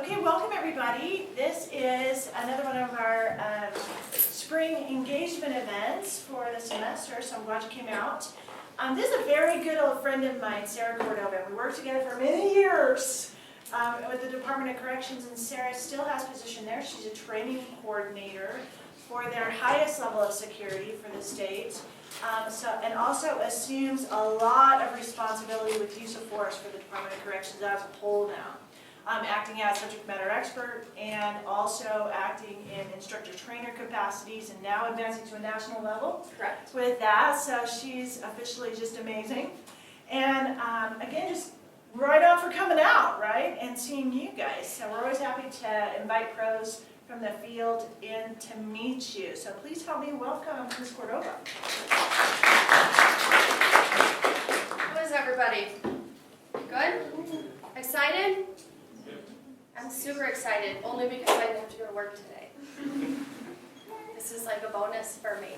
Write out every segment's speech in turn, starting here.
Okay, welcome everybody. This is another one of our spring engagement events for the semester, so I'm glad you came out. This is a very good old friend of mine, Sarah Cordova. We worked together for many years with the Department of Corrections, and Sarah still has a position there. She's a training coordinator for their highest level of security for the state. And also assumes a lot of responsibility with use of force for the Department of Corrections as a whole now. Acting as subject matter expert and also acting in instructor trainer capacities and now advancing to a national level. Correct. With that, so she's officially just amazing. And again, just right on for coming out, right, and seeing you guys. So we're always happy to invite pros from the field in to meet you. So please help me welcome Ms. Cordova. How is everybody? Good? Excited? I'm super excited, only because I have to go to work today. This is like a bonus for me.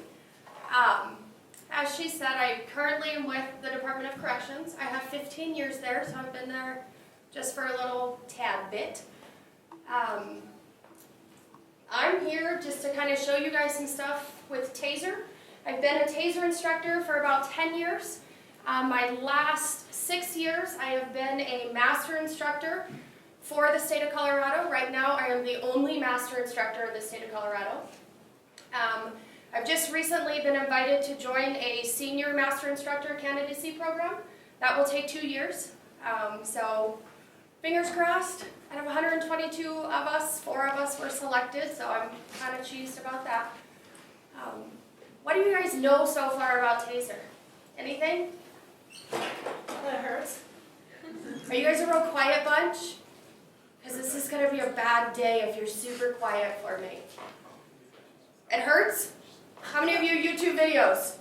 As she said, I currently am with the Department of Corrections. I have 15 years there, so I've been there just for a little tad bit. I'm here just to kind of show you guys some stuff with Taser. I've been a Taser instructor for about 10 years. My last 6 years, I have been a master instructor for the state of Colorado. Right now, I am the only master instructor in the state of Colorado. I've just recently been invited to join a senior master instructor candidacy program. That will take 2 years. So fingers crossed. Out of 122 of us, 4 of us were selected, so I'm kind of cheesed about that. What do you guys know so far about Taser? Anything? That hurts. Are you guys a real quiet bunch? Because this is going to be a bad day if you're super quiet for me. It hurts? How many of you YouTube videos?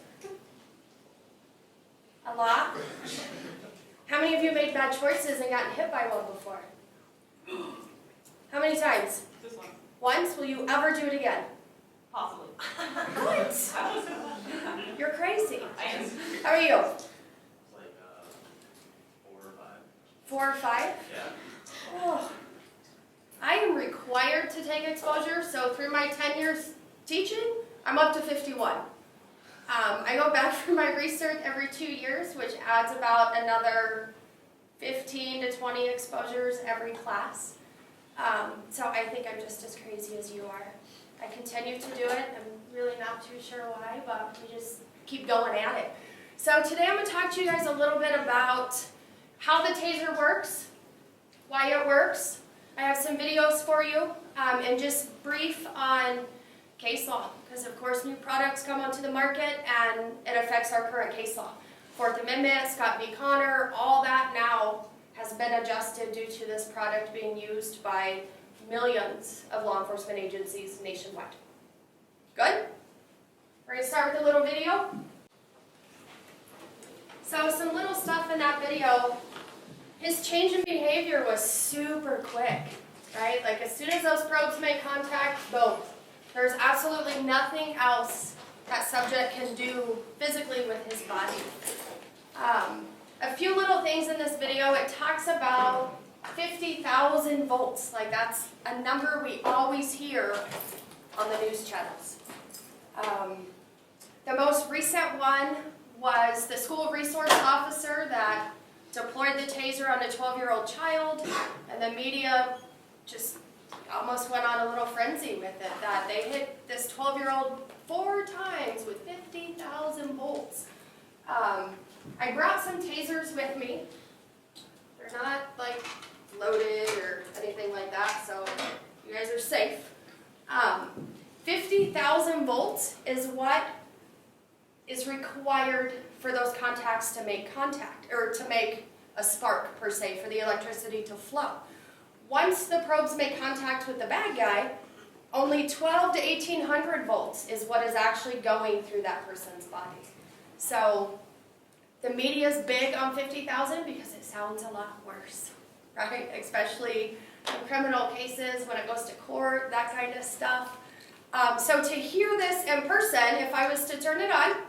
A lot? How many of you made bad choices and gotten hit by one before? How many times? Just one. Once? Will you ever do it again? Possibly. What? You're crazy. I am. How are you? It's like 4 or 5. 4 or 5? Yeah. Oh. I am required to take exposure, so through my 10 years teaching, I'm up to 51. I go back for my research every 2 years, which adds about another 15 to 20 exposures every class. So I think I'm just as crazy as you are. I continue to do it. I'm really not too sure why, but we just keep going at it. So today I'm going to talk to you guys a little bit about how the Taser works, why it works. I have some videos for you, and just brief on case law, because of course new products come onto the market and it affects our current case law. Fourth Amendment, Scott v. Connor, all that now has been adjusted due to this product being used by millions of law enforcement agencies nationwide. Good? We're going to start with a little video. So some little stuff in that video. His change in behavior was super quick, right? Like as soon as those probes make contact, boom. There's absolutely nothing else that subject can do physically with his body. A few little things in this video. It talks about 50,000 volts. Like that's a number we always hear on the news channels. The most recent one was the school resource officer that deployed the Taser on a 12-year-old child, and the media just almost went on a little frenzy with it, that they hit this 12-year-old 4 times with 50,000 volts. I brought some Tasers with me. They're not like loaded or anything like that, so you guys are safe. 50,000 volts is what is required for those contacts to make contact, or to make a spark per se, for the electricity to flow. Once the probes make contact with the bad guy, only 12 to 1800 volts is what is actually going through that person's body. So the media is big on 50,000 because it sounds a lot worse, right? Especially in criminal cases, when it goes to court, that kind of stuff. So to hear this in person, if I was to turn it on,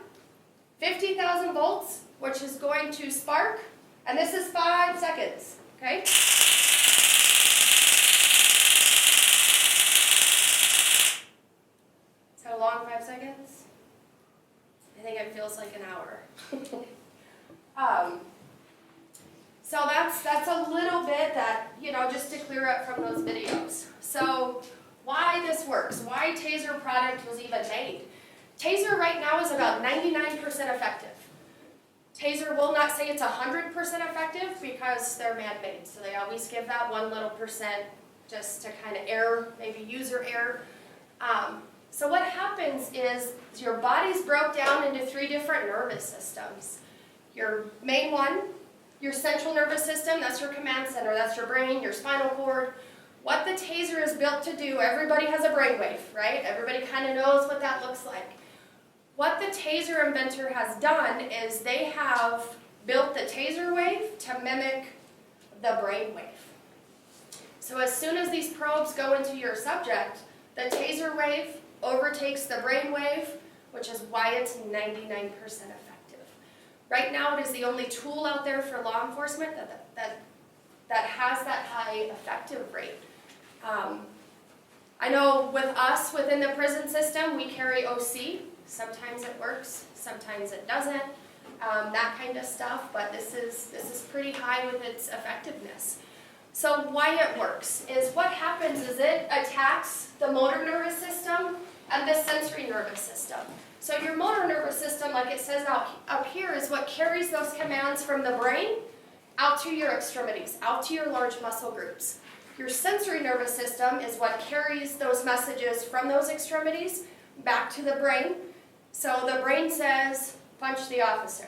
50,000 volts, which is going to spark, and this is 5 seconds, okay? feels like an hour. So that's a little bit that, just to clear up from those videos. So why this works, why Taser product was even made. Taser right now is about 99% effective. Taser will not say it's 100% effective because they're man-made, so they always give that one little percent just to kind of error, maybe user error. So what happens is your body's broke down into 3 different nervous systems. Your main one, your central nervous system, that's your command center, that's your brain, your spinal cord. What the Taser is built to do, everybody has a brainwave, right? Everybody kind of knows what that looks like. What the Taser inventor has done is they have built the Taser wave to mimic the brain wave. So as soon as these probes go into your subject, the Taser wave overtakes the brain wave, which is why it's 99% effective. Right now, it is the only tool out there for law enforcement that has that high effective rate. I know with us within the prison system, we carry OC. Sometimes it works, sometimes it doesn't, that kind of stuff, but this is pretty high with its effectiveness. So why it works is what happens is it attacks the motor nervous system and the sensory nervous system. So your motor nervous system, like it says up here, is what carries those commands from the brain out to your extremities, out to your large muscle groups. Your sensory nervous system is what carries those messages from those extremities back to the brain. So the brain says, punch the officer.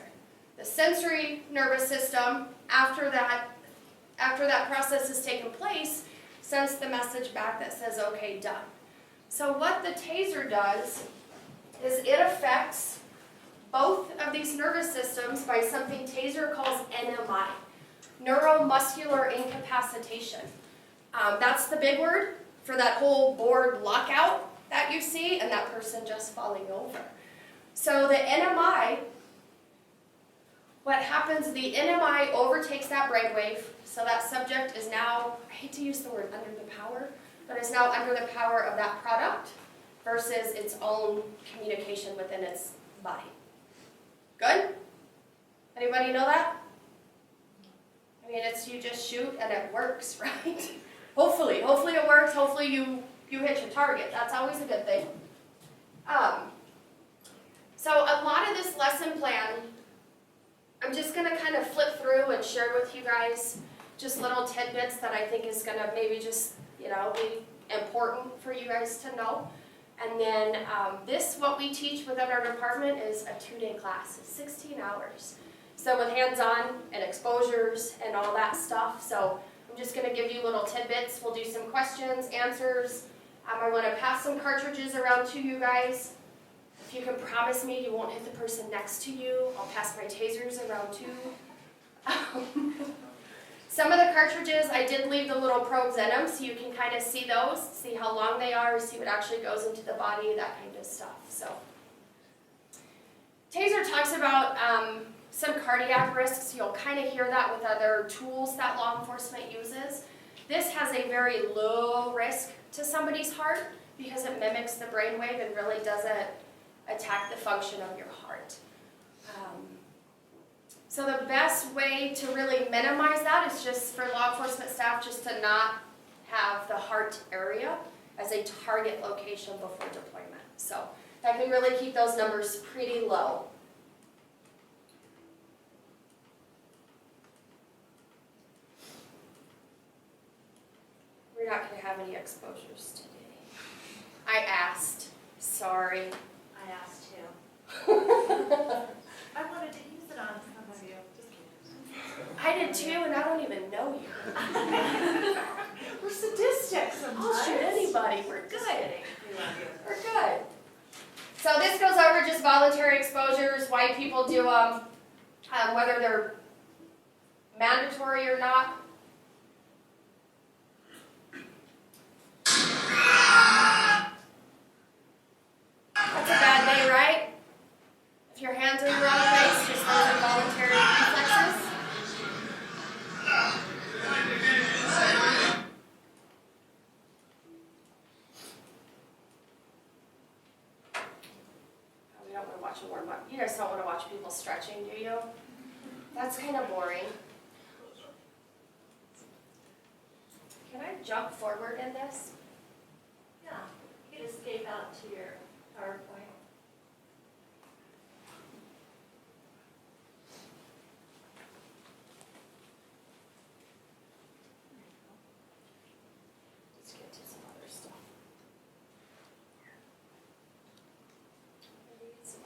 The sensory nervous system, after that process has taken place, sends the message back that says, okay, done. So what the Taser does is it affects both of these nervous systems by something Taser calls NMI, neuromuscular incapacitation. That's the big word for that whole board lockout that you see and that person just falling over. So the NMI, what happens, the NMI overtakes that brainwave, so that subject is now, I hate to use the word under the power, but is now under the power of that product versus its own communication within its body. Good? Anybody know that? I mean, it's you just shoot and it works, right? Hopefully it works. Hopefully you hit your target. That's always a good thing. So a lot of this lesson plan, I'm just going to kind of flip through and share with you guys just little tidbits that I think is going to maybe just, be important for you guys to know. And then what we teach within our department is a 2-day class. It's 16 hours. So with hands-on and exposures and all that stuff. So I'm just going to give you little tidbits. We'll do some questions, answers. I want to pass some cartridges around to you guys. If you can promise me you won't hit the person next to you, I'll pass my tasers around too. Some of the cartridges, I did leave the little probes in them, so you can kind of see those, see how long they are, see what actually goes into the body, that kind of stuff. So, Taser talks about some cardiac risks. You'll kind of hear that with other tools that law enforcement uses. This has a very low risk to somebody's heart because it mimics the brainwave and really doesn't attack the function of your heart. So the best way to really minimize that is just for law enforcement staff just to not have the heart area as a target location before deployment. So that can really keep those numbers pretty low. We're not going to have any exposures today. I asked. Sorry. I asked too. I wanted to use it on some of you. Just kidding. I did too, and I don't even know you. We're sadistic sometimes. I'll shoot anybody. We're Just good. kidding. We love you. We're good. So this goes over just voluntary exposures, why people do them, whether they're mandatory or not. That's a bad day, right? If your hands are in the wrong place, just those involuntary reflexes. We don't want to watch watch a warm up. You guys don't want to watch people stretching, do you? That's kind of boring. Can I jump forward in this? Yeah, you can escape out to your PowerPoint. Let's get to some other stuff. These,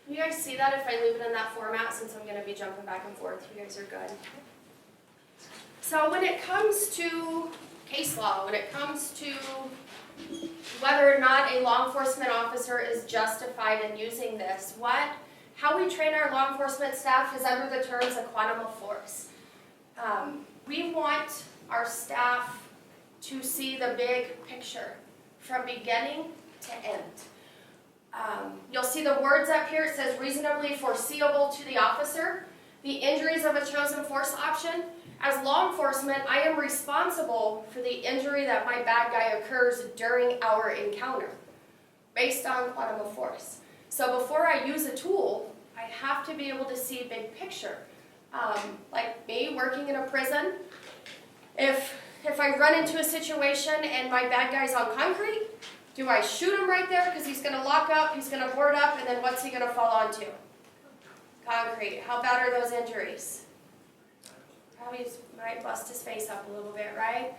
You guys see that if I leave it in that format, since I'm going to be jumping back and forth? You guys are good. So when it comes to case law, when it comes to whether or not a law enforcement officer is justified in using this, how we train our law enforcement staff is under the terms of quantum of force. We want our staff to see the big picture from beginning to end. You'll see the words up here. It says reasonably foreseeable to the officer. The injuries of a chosen force option. As law enforcement, I am responsible for the injury that my bad guy occurs during our encounter, based on quantum of force. So before I use a tool, I have to be able to see big picture. Like me working in a prison, if I run into a situation and my bad guy's on concrete, do I shoot him right there because he's going to lock up, he's going to board up, and then what's he going to fall onto? Concrete. How bad are those injuries? Probably might bust his face up a little bit, right?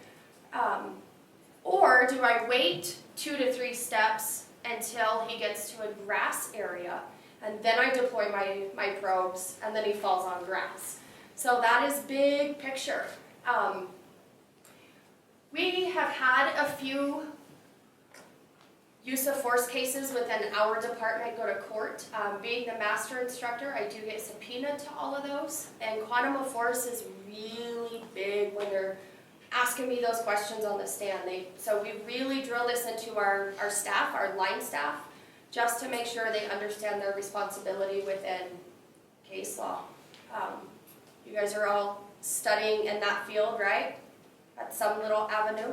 Or do I wait 2 to 3 steps until he gets to a grass area, and then I deploy my probes, and then he falls on grass? So that is big picture. We have had a few use of force cases within our department go to court. Being the master instructor, I do get subpoenaed to all of those. And quantum of force is really big when they're asking me those questions on the stand. So we really drill this into our staff, our line staff, just to make sure they understand their responsibility within case law. You guys are all studying in that field, right? At some little avenue.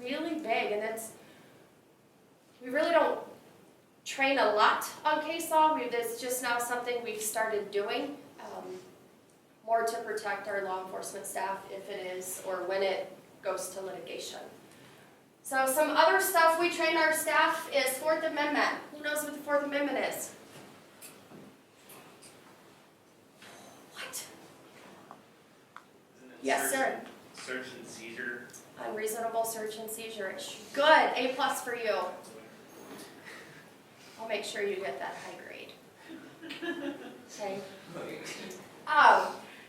Really big, and we really don't train a lot on case law. It's just now something we've started doing, more to protect our law enforcement staff if it is or when it goes to litigation. So some other stuff we train our staff is Fourth Amendment. Who knows what the Fourth Amendment is? What? Isn't it Yes, sir. Search and seizure. Unreasonable search and seizure. Good. A+ for you. I'll make sure you get that high grade. Okay.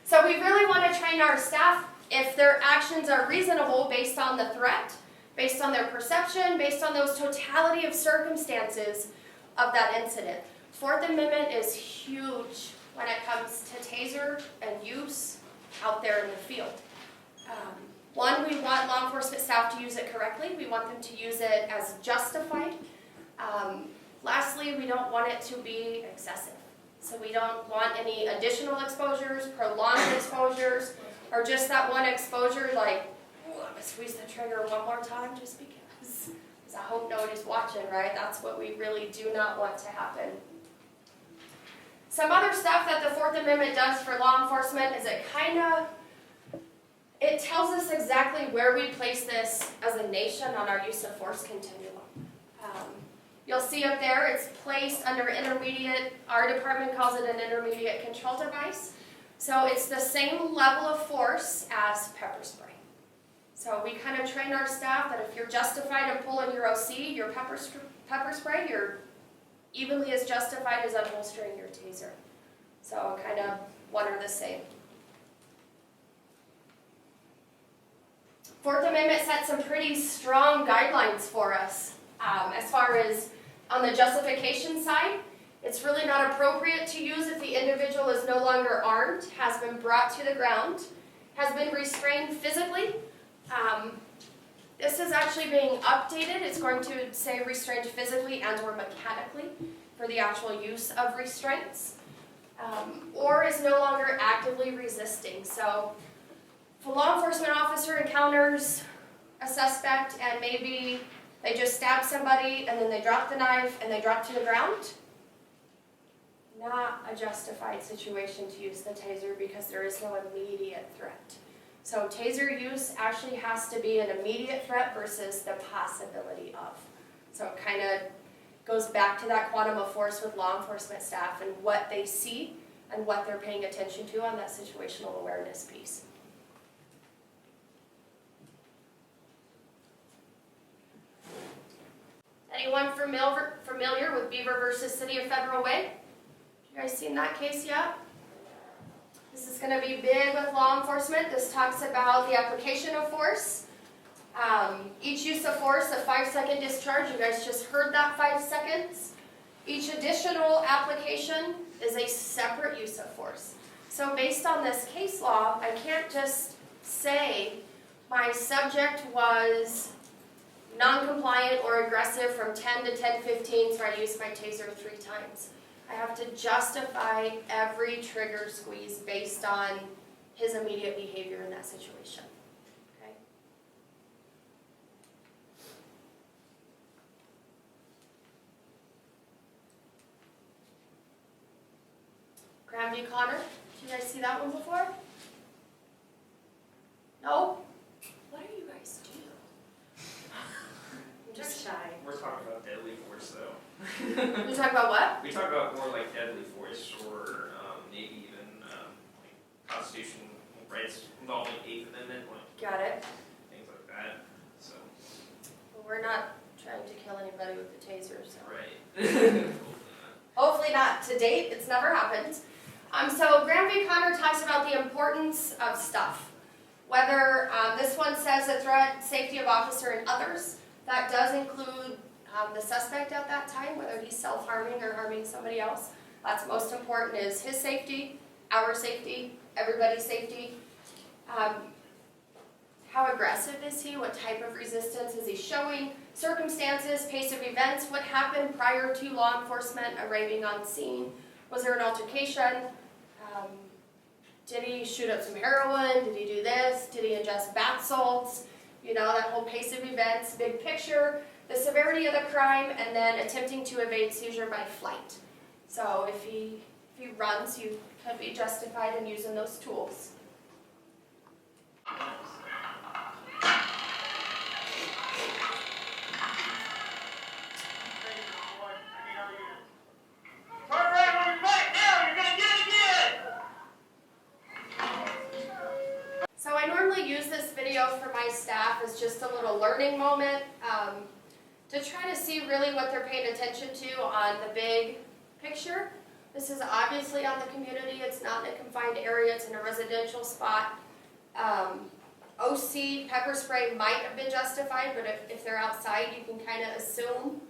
So we really want to train our staff if their actions are reasonable based on the threat, based on their perception, based on those totality of circumstances of that incident. Fourth Amendment is huge when it comes to taser and use out there in the field. One, we want law enforcement staff to use it correctly. We want them to use it as justified. Lastly, we don't want it to be excessive. So we don't want any additional exposures, prolonged exposures, or just that one exposure like, I'm going to squeeze the trigger one more time just because I hope nobody's watching, right? That's what we really do not want to happen. Some other stuff that the Fourth Amendment does for law enforcement is it tells us exactly where we place this as a nation on our use of force continuum. You'll see up there it's placed under intermediate, our department calls it an intermediate control device. So it's the same level of force as pepper spray. So we kind of train our staff that if you're justified in pulling your OC, your pepper spray, you're evenly as justified as unholstering your taser. So kind of one are the same. Fourth Amendment sets some pretty strong guidelines for us. As far as on the justification side, it's really not appropriate to use if the individual is no longer armed, has been brought to the ground, has been restrained physically. This is actually being updated. It's going to say restrained physically and or mechanically for the actual use of restraints. Or is no longer actively resisting. So if a law enforcement officer encounters a suspect and maybe they just stab somebody and then they drop the knife and they drop to the ground, not a justified situation to use the taser because there is no immediate threat. So taser use actually has to be an immediate threat versus the possibility of. So it kind of goes back to that quantum of force with law enforcement staff and what they see and what they're paying attention to on that situational awareness piece. Anyone familiar with Beaver versus City of Federal Way? You guys seen that case yet? This is going to be big with law enforcement. This talks about the application of force. Each use of force, a 5-second discharge. You guys just heard that 5 seconds. Each additional application is a separate use of force. So based on this case law, I can't just say my subject was non-compliant or aggressive from 10 to 10:15, so I used my taser 3 times. I have to justify every trigger squeeze based on his immediate behavior in that situation. Okay? Graham v. Connor. Did you guys see that one before? No? What do you guys do? I'm just shy. We're talking about deadly force, though. You talk about what? We talk about more like deadly force, or maybe even like constitutional rights involving 8th Amendment, like Got it. things like that. So. Well, we're not trying to kill anybody with the taser, so. Right. Hopefully not. To date, it's never happened. So Graham v. Connor talks about the importance of stuff. Whether this one says the threat, safety of officer and others, that does include the suspect at that time, whether he's self-harming or harming somebody else. That's most important is his safety, our safety, everybody's safety. How aggressive is he? What type of resistance is he showing? Circumstances, pace of events, what happened prior to law enforcement arriving on scene? Was there an altercation? Did he shoot up some heroin? Did he do this? Did he ingest bath salts? You know, that whole pace of events, big picture, the severity of the crime, and then attempting to evade seizure by flight. So if he runs, you could be justified in using those tools. So I normally use this video for my staff as just a little learning moment to try to see really what they're paying attention to on the big picture. This is obviously on the community. It's not in a confined area. It's in a residential spot. OC, pepper spray might have been justified, but if they're outside, you can kind of assume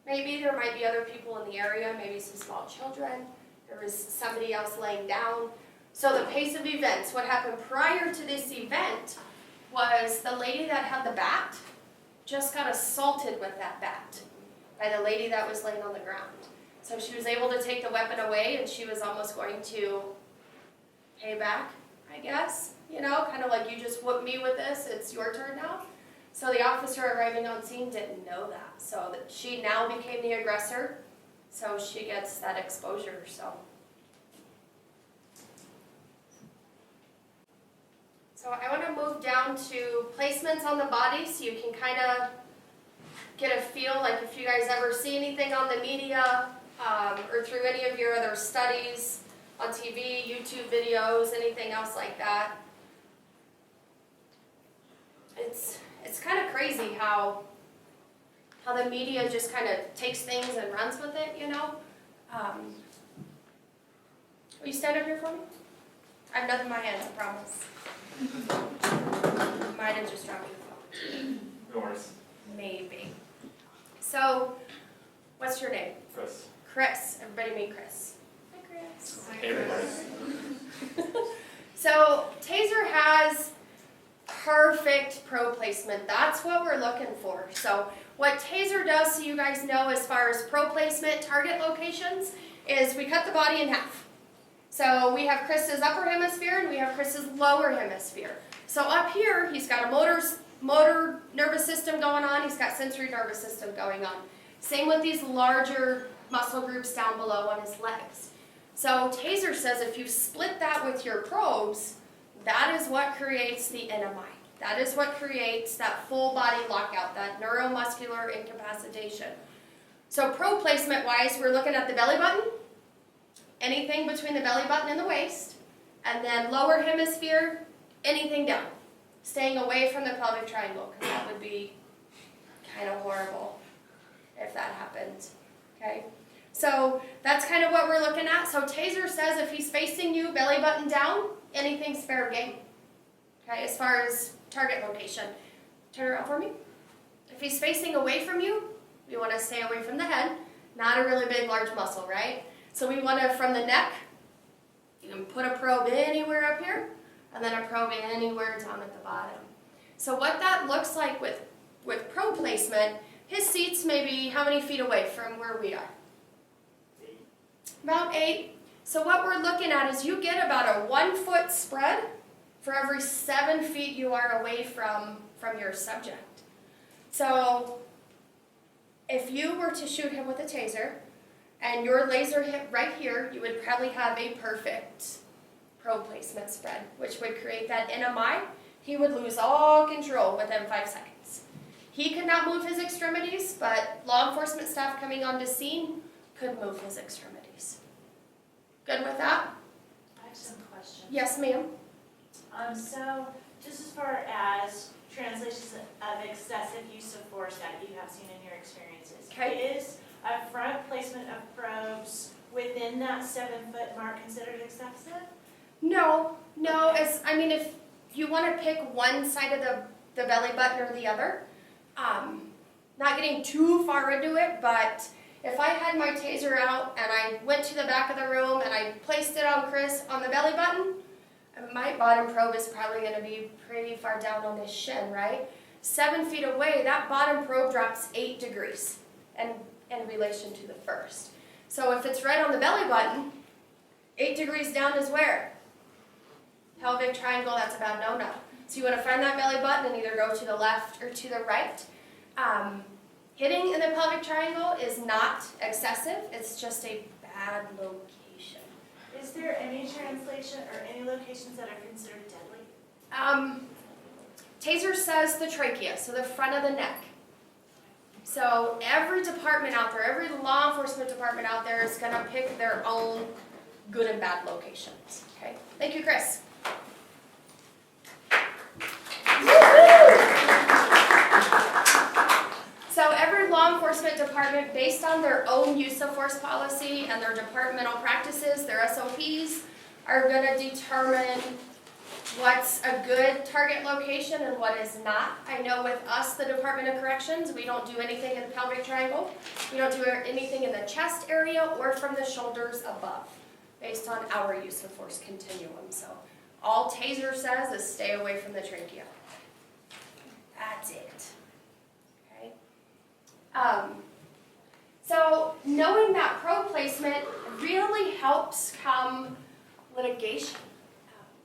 maybe there might be other people in the area, maybe some small children. There was somebody else laying down. So the pace of events, what happened prior to this event was the lady that had the bat just got assaulted with that bat by the lady that was laying on the ground. So she was able to take the weapon away and she was almost going to pay back, I guess. You know, kind of like you just whooped me with this, it's your turn now. So the officer arriving on scene didn't know that. So that she now became the aggressor. So she gets that exposure, So I want to move down to placements on the body so you can kind of get a feel, like if you guys ever see anything on the media or through any of your other studies on TV, YouTube videos, anything else like that. It's kind of crazy how the media just kind of takes things and runs with it, you know. Will you stand up here for me? I have nothing in my hands, I promise. Might have just dropped your phone. Yours. Maybe. So, what's your name? Chris. Chris. Everybody meet Chris. Hi, Chris. Hey, everybody. So, Taser has perfect pro placement. That's what we're looking for. So, what Taser does, so you guys know as far as pro placement, target locations, is we cut the body in half. So we have Chris's upper hemisphere and we have Chris's lower hemisphere. So up here, he's got a motor nervous system going on, he's got sensory nervous system going on. Same with these larger muscle groups down below on his legs. So Taser says if you split that with your probes, that is what creates the NMI. That is what creates that full body lockout, that neuromuscular incapacitation. So probe placement wise, we're looking at the belly button, anything between the belly button and the waist, and then lower hemisphere, anything down. Staying away from the pelvic triangle, because that would be kind of horrible if that happened, okay? So that's kind of what we're looking at. So Taser says if he's facing you, belly button down, anything's fair game, okay, as far as target location. Turn around for me. If he's facing away from you, we want to stay away from the head, not a really big, large muscle, right? So we want to, from the neck, you can put a probe anywhere up here, and then a probe anywhere down at the bottom. So what that looks like with probe placement, his seat's maybe how many feet away from where we are? 8. About 8. So what we're looking at is you get about a 1 foot spread for every 7 feet you are away from your subject. So if you were to shoot him with a taser and your laser hit right here, you would probably have a perfect probe placement spread, which would create that NMI. He would lose all control within 5 seconds. He could not move his extremities, but law enforcement staff coming onto scene could move his extremities. Good with that? I have some questions. Yes, ma'am. So just as far as translations of excessive use of force that you have seen in your experiences, Okay. is a front placement of probes within that 7 foot mark considered excessive? No. If you want to pick one side of the belly button or the other, not getting too far into it, but if I had my taser out and I went to the back of the room and I placed it on Chris on the belly button, my bottom probe is probably going to be pretty far down on his shin, right? 7 feet away, that bottom probe drops 8 degrees in relation to the first. So if it's right on the belly button, 8 degrees down is where? Pelvic triangle, that's about no-no. So you want to find that belly button and either go to the left or to the right. Hitting in the pelvic triangle is not excessive, it's just a bad location. Is there any translation or any locations that are considered deadly? Taser says the trachea, so the front of the neck. So every department out there, every law enforcement department out there is going to pick their own good and bad locations. Okay? Thank you, Chris. So every law enforcement department, based on their own use of force policy and their departmental practices, their SOPs, are going to determine what's a good target location and what is not. I know with us, the Department of Corrections, we don't do anything in the pelvic triangle. We don't do anything in the chest area or from the shoulders above, based on our use of force continuum. So all Taser says is stay away from the trachea. That's it. Okay. So knowing that probe placement really helps come litigation,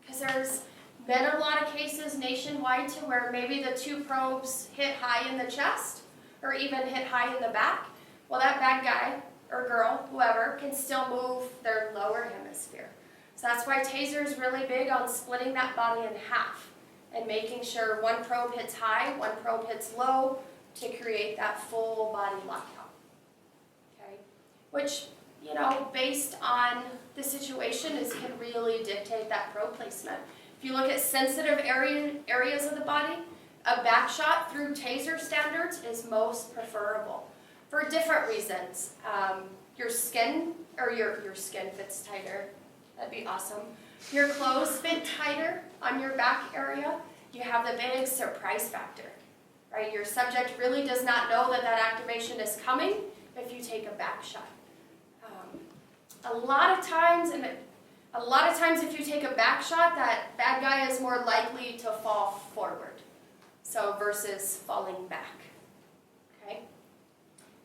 because there's been a lot of cases nationwide to where maybe the 2 probes hit high in the chest or even hit high in the back. Well, that bad guy or girl, whoever, can still move their lower hemisphere. So that's why Taser is really big on splitting that body in half and making sure one probe hits high, one probe hits low to create that full body lockout. Okay? Which, based on the situation, can really dictate that probe placement. If you look at sensitive areas of the body, a back shot through Taser standards is most preferable for different reasons. Your skin fits tighter. That'd be awesome. Your clothes fit tighter on your back area. You have the big surprise factor, right? Your subject really does not know that activation is coming if you take a back shot. A lot of times if you take a back shot, that bad guy is more likely to fall forward, so versus falling back. Okay?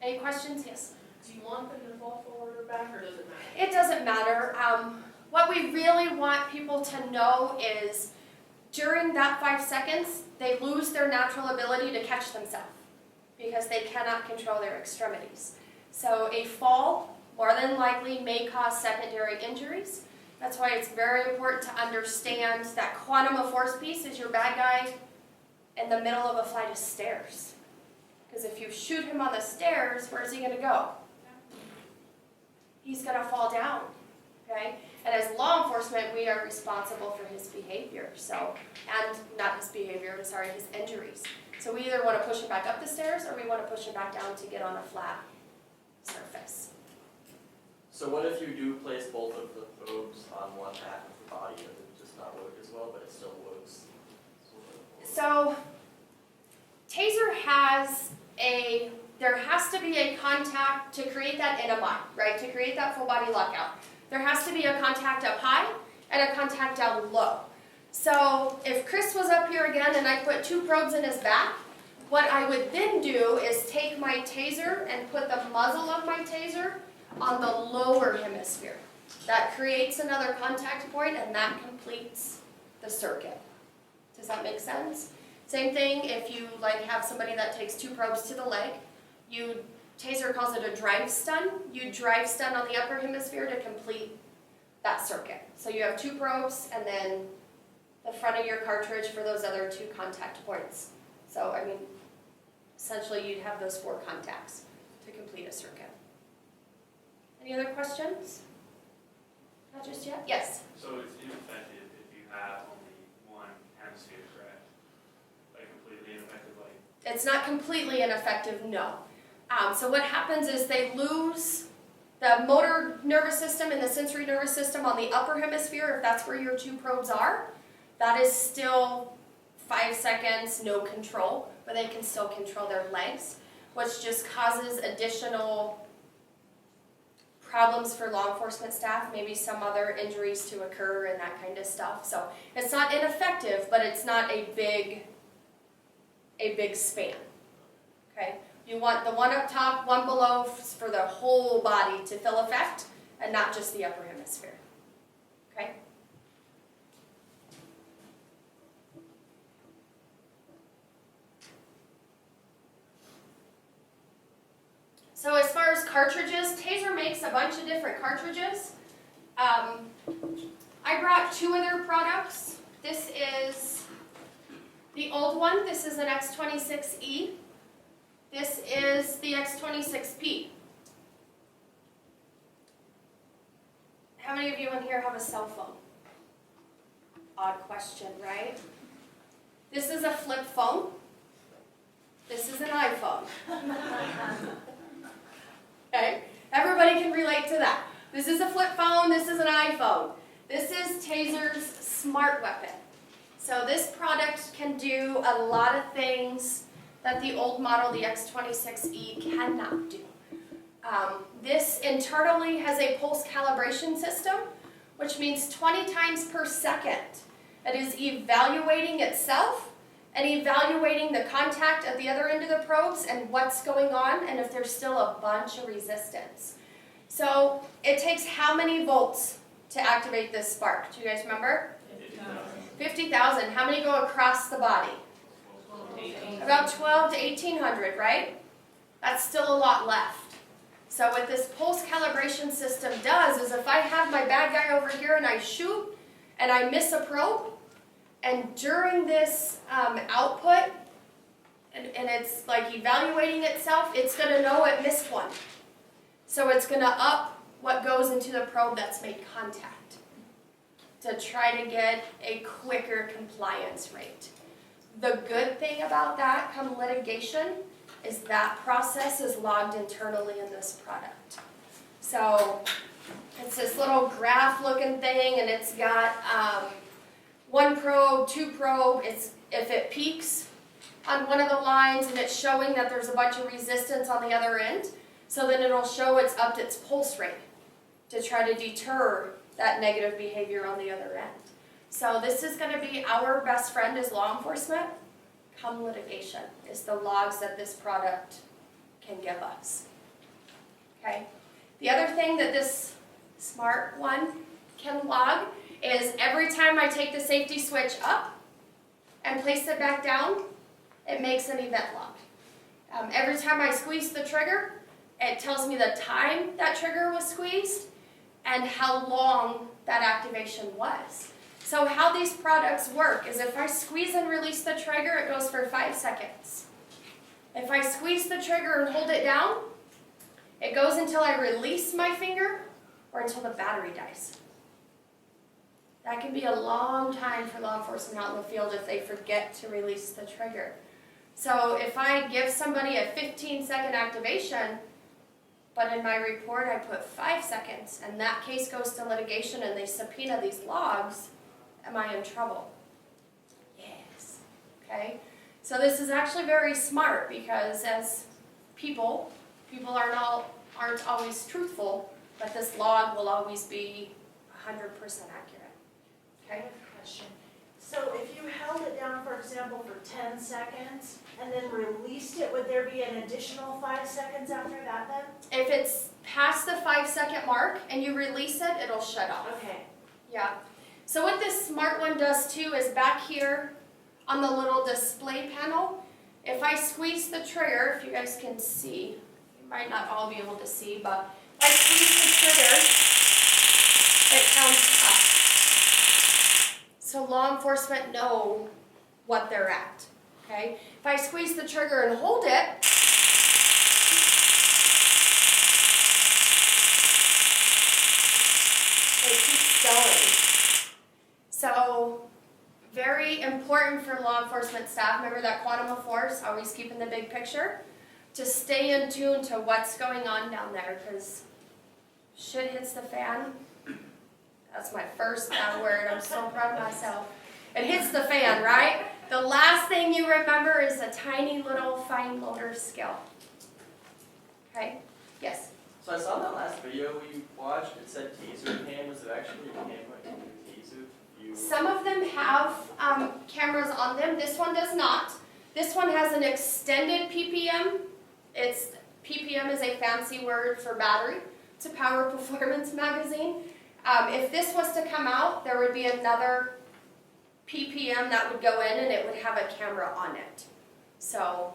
Any questions? Yes? Do you want them to fall forward or back, or does it matter? It doesn't matter. what we really want people to know is during that 5 seconds, they lose their natural ability to catch themselves because they cannot control their extremities. So a fall, more than likely, may cause secondary injuries. That's why it's very important to understand that quantum of force piece is your bad guy in the middle of a flight of stairs. Because if you shoot him on the stairs, where's he going to go? He's going to fall down, okay? And as law enforcement, we are responsible for his behavior, and not his behavior, I'm sorry, his injuries. So we either want to push him back up the stairs or we want to push him back down to get on a flat surface. So what if you do place both of the probes on one half of the body, does it just not work as well, but it still works? So taser there has to be a contact to create that NMI, right? To create that full body lockout. There has to be a contact up high and a contact down low. So if Chris was up here again and I put 2 probes in his back, what I would then do is take my taser and put the muzzle of my taser on the lower hemisphere. That creates another contact point and that completes the circuit. Does that make sense? Same thing if you have somebody that takes 2 probes to the leg. Taser calls it a drive stun. You drive stun on the upper hemisphere to complete that circuit. So you have 2 probes and then the front of your cartridge for those other 2 contact points. So, I mean, essentially you'd have those 4 contacts to complete a circuit. Any other questions? Not just yet? Yes? So it's ineffective if you have only one hemisphere, correct? Completely ineffective, It's not completely ineffective, no. So what happens is they lose the motor nervous system and the sensory nervous system on the upper hemisphere, if that's where your 2 probes are. That is still 5 seconds, no control, but they can still control their legs, which just causes additional problems for law enforcement staff, maybe some other injuries to occur and that kind of stuff. So it's not ineffective, but it's not a big span, okay? You want the one up top, one below for the whole body to feel effect and not just the upper hemisphere, okay? So as far as cartridges, Taser makes a bunch of different cartridges. I brought 2 of their products. This is the old one. This is an X26E. This is the X26P. How many of you in here have a cell phone? Odd question, right? This is a flip phone. This is an iPhone. Okay? Everybody can relate to that. This is a flip phone, this is an iPhone. This is Taser's smart weapon. So this product can do a lot of things that the old model, the X26E, cannot do. This internally has a pulse calibration system, which means 20 times per second. It is evaluating itself and evaluating the contact at the other end of the probes and what's going on and if there's still a bunch of resistance. So it takes how many volts to activate this spark? Do you guys remember? 50,000. How many go across the body? About 12 to 1800, right? That's still a lot left. So what this pulse calibration system does is if I have my bad guy over here and I shoot and I miss a probe, and during this output, and it's evaluating itself, it's going to know it missed one. So it's going to up what goes into the probe that's made contact to try to get a quicker compliance rate. The good thing about that, come litigation, is that process is logged internally in this product. So it's this little graph looking thing and it's got 1 probe, 2 probe. If it peaks on one of the lines and it's showing that there's a bunch of resistance on the other end, so then it'll show it's upped its pulse rate to try to deter that negative behavior on the other end. So this is going to be our best friend as law enforcement. Come litigation is the logs that this product can give us. Okay. The other thing that this smart one can log is every time I take the safety switch up and place it back down, it makes an event log. Every time I squeeze the trigger, it tells me the time that trigger was squeezed and how long that activation was. So how these products work is if I squeeze and release the trigger, it goes for 5 seconds. If I squeeze the trigger and hold it down, it goes until I release my finger or until the battery dies. That can be a long time for law enforcement out in the field if they forget to release the trigger. So if I give somebody a 15-second activation, but in my report I put 5 seconds, and that case goes to litigation and they subpoena these logs, am I in trouble? Yes. Okay? So this is actually very smart because as people aren't always truthful, but this log will always be 100% accurate. I have a question. So if you held it down, for example, for 10 seconds and then released it, would there be an additional 5 seconds after that then? If it's past the 5-second mark and you release it, it'll shut off. Okay. Yeah. So what this smart one does too is back here on the little display panel, if I squeeze the trigger, if you guys can see, you might not all be able to see, but if I squeeze the trigger, it counts up. So law enforcement know what they're at, okay? If I squeeze the trigger and hold it, it keeps going. So very important for law enforcement staff, remember that quantum of force, always keeping the big picture, to stay in tune to what's going on down there, because shit hits the fan. That's my first bad word, I'm so proud of myself. It hits the fan, right? The last thing you remember is a tiny little fine motor skill. Okay? Yes? So I saw that last video we watched, it said taser cam, was it actually a camera in your taser? Some of them have cameras on them. This one does not. This one has an extended PPM. PPM is a fancy word for battery. It's a power performance magazine. If this was to come out, there would be another PPM that would go in and it would have a camera on it. So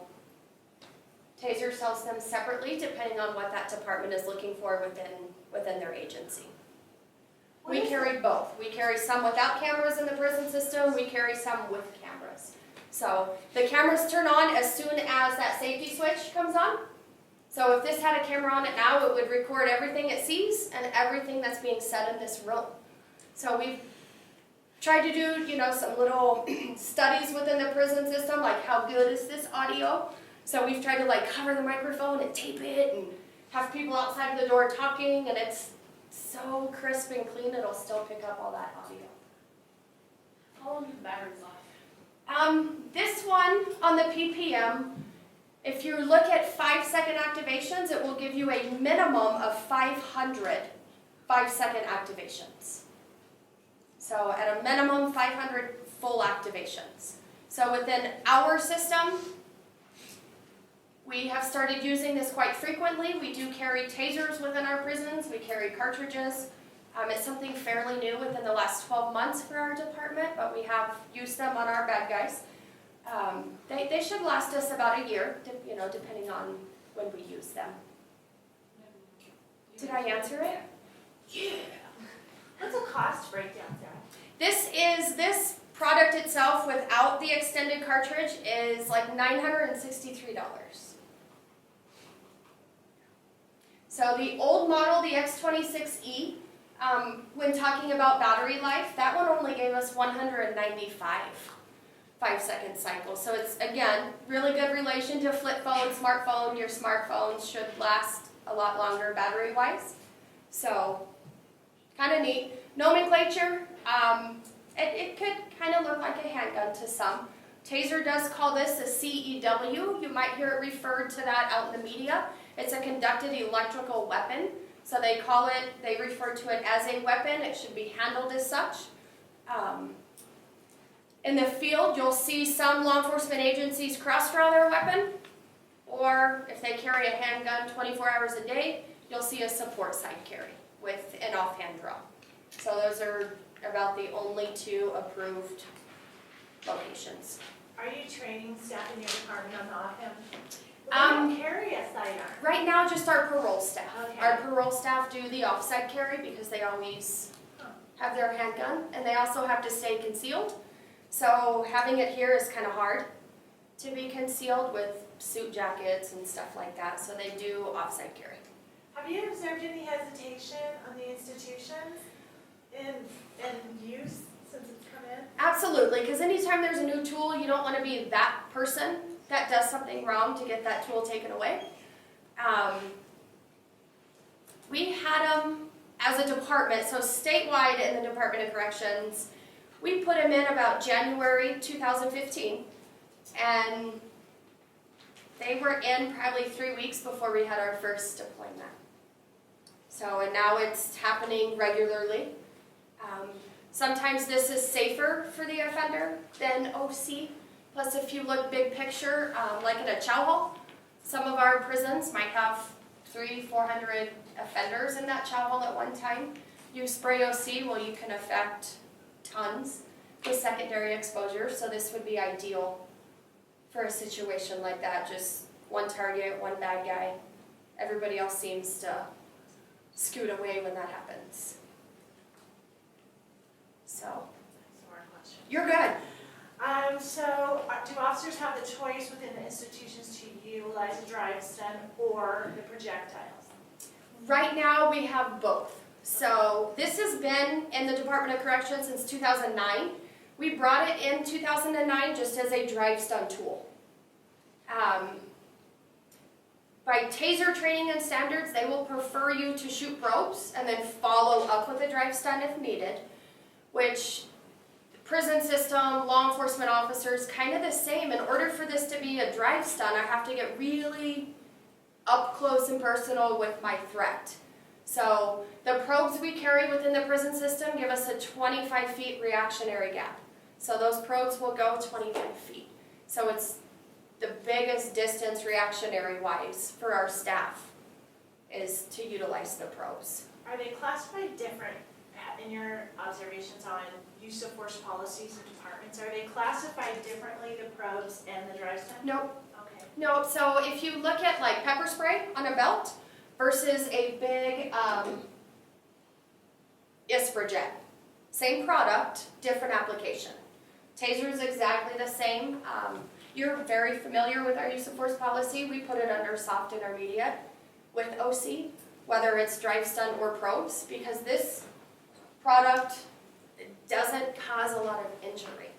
Taser sells them separately depending on what that department is looking for within their agency. We carry both. We carry some without cameras in the prison system. We carry some with cameras. So the cameras turn on as soon as that safety switch comes on. So if this had a camera on it now, it would record everything it sees and everything that's being said in this room. So we've tried to do, some little studies within the prison system, like how good is this audio? So we've tried to cover the microphone and tape it and have people outside the door talking, and it's so crisp and clean, it'll still pick up all that audio. How long do the batteries last? This one on the PPM, if you look at 5-second activations, it will give you a minimum of 500 5-second activations. So at a minimum, 500 full activations. So within our system, we have started using this quite frequently. We do carry tasers within our prisons. We carry cartridges. It's something fairly new within the last 12 months for our department, but we have used them on our bad guys. They should last us about a year, depending on when we use them. Did I answer it? Yeah. What's the cost breakdown, Sarah? This product itself without the extended cartridge is like $963. So the old model, the X26E, when talking about battery life, that one only gave us 195 5-second cycles. So it's, again, really good relation to flip phone, smartphone. Your smartphones should last a lot longer battery-wise. So, kind of neat. Nomenclature, it could kind of look like a handgun to some. Taser does call this a CEW. You might hear it referred to that out in the media. It's a conducted electrical weapon. So they refer to it as a weapon. It should be handled as such. In the field, you'll see some law enforcement agencies cross-draw their weapon, or if they carry a handgun 24 hours a day, you'll see a support side carry with an offhand draw. So those are about the only 2 approved locations. Are you training staff in your department on the offhand? We Um, don't carry a sidearm. Right now, just our parole staff. Okay. Our parole staff do the offside carry because they always have their handgun, and they also have to stay concealed. So having it here is kind of hard to be concealed with suit jackets and stuff like that, so they do offside carry. Have you observed any hesitation on the institutions in use since it's come in? Absolutely, because anytime there's a new tool, you don't want to be that person that does something wrong to get that tool taken away. We had them as a department, so statewide in the Department of Corrections, we put them in about January 2015, and they were in probably 3 weeks before we had our first deployment. So, and now it's happening regularly. Sometimes this is safer for the offender than OC. Plus, if you look big picture, like in a chow hall, some of our prisons might have 300-400 offenders in that chow hall at one time. You spray OC, well, you can affect tons with secondary exposure, so this would be ideal for a situation like that. Just one target, one bad guy. Everybody else seems to scoot away when that happens. So, That's more question. you're good. Do officers have the choice within the institutions to utilize a drive stun or the projectiles? Right now, we have both. So this has been in the Department of Corrections since 2009. We brought it in 2009 just as a drive stun tool. By taser training and standards, they will prefer you to shoot probes and then follow up with a drive stun if needed, which the prison system, law enforcement officers, kind of the same. In order for this to be a drive stun, I have to get really up close and personal with my threat. So the probes we carry within the prison system give us a 25 feet reactionary gap. So those probes will go 25 feet. So it's the biggest distance reactionary-wise for our staff is to utilize the probes. Are they classified different in your observations on use of force policies of departments? Are they classified differently, the probes and the drive stun? Nope. Okay. No, so if you look at like pepper spray on a belt versus a big Isprajet, same product, different application. Taser is exactly the same. You're very familiar with our use of force policy. We put it under soft intermediate with OC, whether it's drive stun or probes, because this product doesn't cause a lot of injury.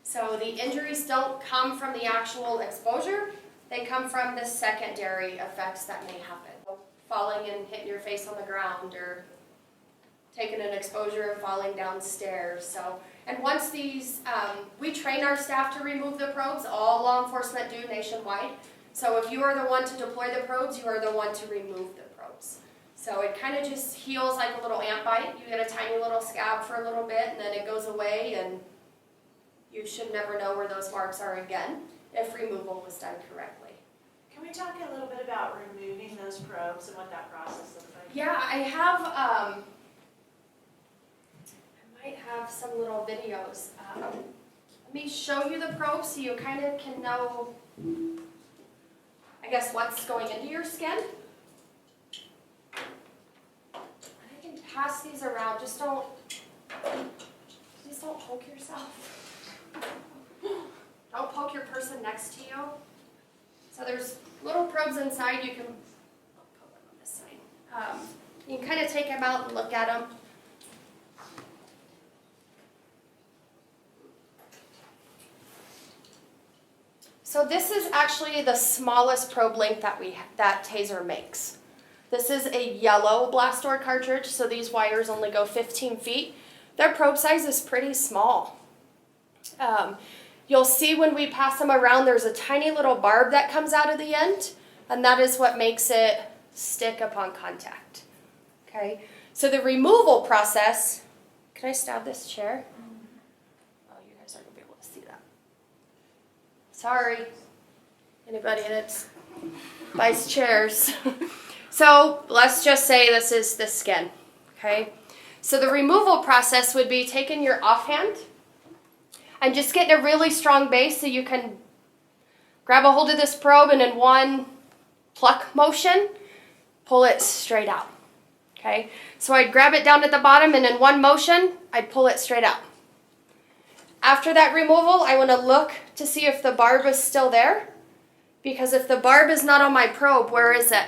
So the injuries don't come from the actual exposure, they come from the secondary effects that may happen. Falling and hitting your face on the ground, or taking an exposure and falling downstairs. So, and once these, we train our staff to remove the probes, all law enforcement do nationwide. So if you are the one to deploy the probes, you are the one to remove the probes. So it kind of just heals like a little ant bite. You get a tiny little scab for a little bit and then it goes away, and you should never know where those marks are again if removal was done correctly. Can we talk a little bit about removing those probes and what that process looks like? Yeah, I have, I might have some little videos. Let me show you the probe so you kind of can know, I guess, what's going into your skin. I can pass these around, please don't poke yourself. Don't poke your person next to you. So there's little probes inside, you can, I'll put them on this side. You can kind of take them out and look at them. So this is actually the smallest probe length that Taser makes. This is a yellow blast door cartridge, so these wires only go 15 feet. Their probe size is pretty small. You'll see when we pass them around, there's a tiny little barb that comes out of the end, and that is what makes it stick upon contact. Okay, so the removal process, can I stab this chair? Oh, you guys aren't gonna be able to see that. Sorry, anybody that buys chairs. So let's just say this is the skin, okay? So the removal process would be taking your offhand and just getting a really strong base so you can grab a hold of this probe and in one pluck motion, pull it straight out. Okay? So I'd grab it down at the bottom and in one motion, I'd pull it straight out. After that removal, I want to look to see if the barb is still there. Because if the barb is not on my probe, where is it?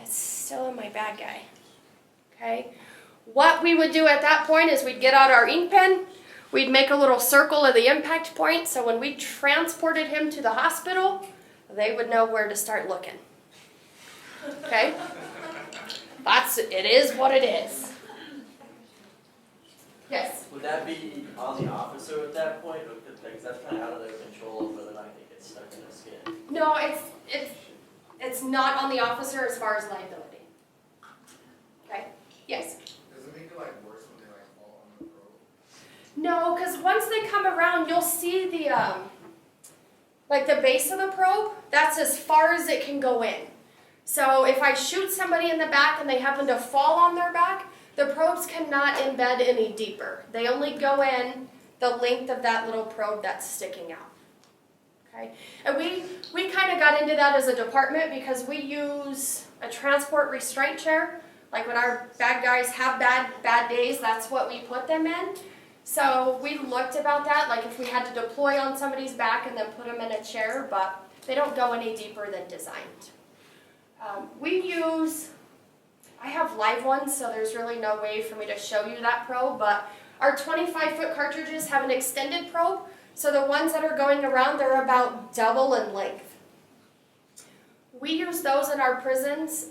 It's still in my bad guy. Okay? What we would do at that point is we'd get out our ink pen, we'd make a little circle of the impact point, so when we transported him to the hospital, they would know where to start looking. Okay? It is what it is. Yes? Would that be on the officer at that point? Because that's kind of out of their control of whether or not it gets stuck in the skin. No, it's not on the officer as far as liability. Okay? Yes? Does it make it like worse when they like fall on the probe? No, because once they come around, you'll see the like the base of the probe. That's as far as it can go in. So if I shoot somebody in the back and they happen to fall on their back, the probes cannot embed any deeper. They only go in the length of that little probe that's sticking out. Okay? And we kind of got into that as a department because we use a transport restraint chair. Like when our bad guys have bad days, that's what we put them in. So we looked about that, like if we had to deploy on somebody's back and then put them in a chair, but they don't go any deeper than designed. I have live ones, so there's really no way for me to show you that probe, but our 25-foot cartridges have an extended probe, so the ones that are going around, they're about double in length. We use those in our prisons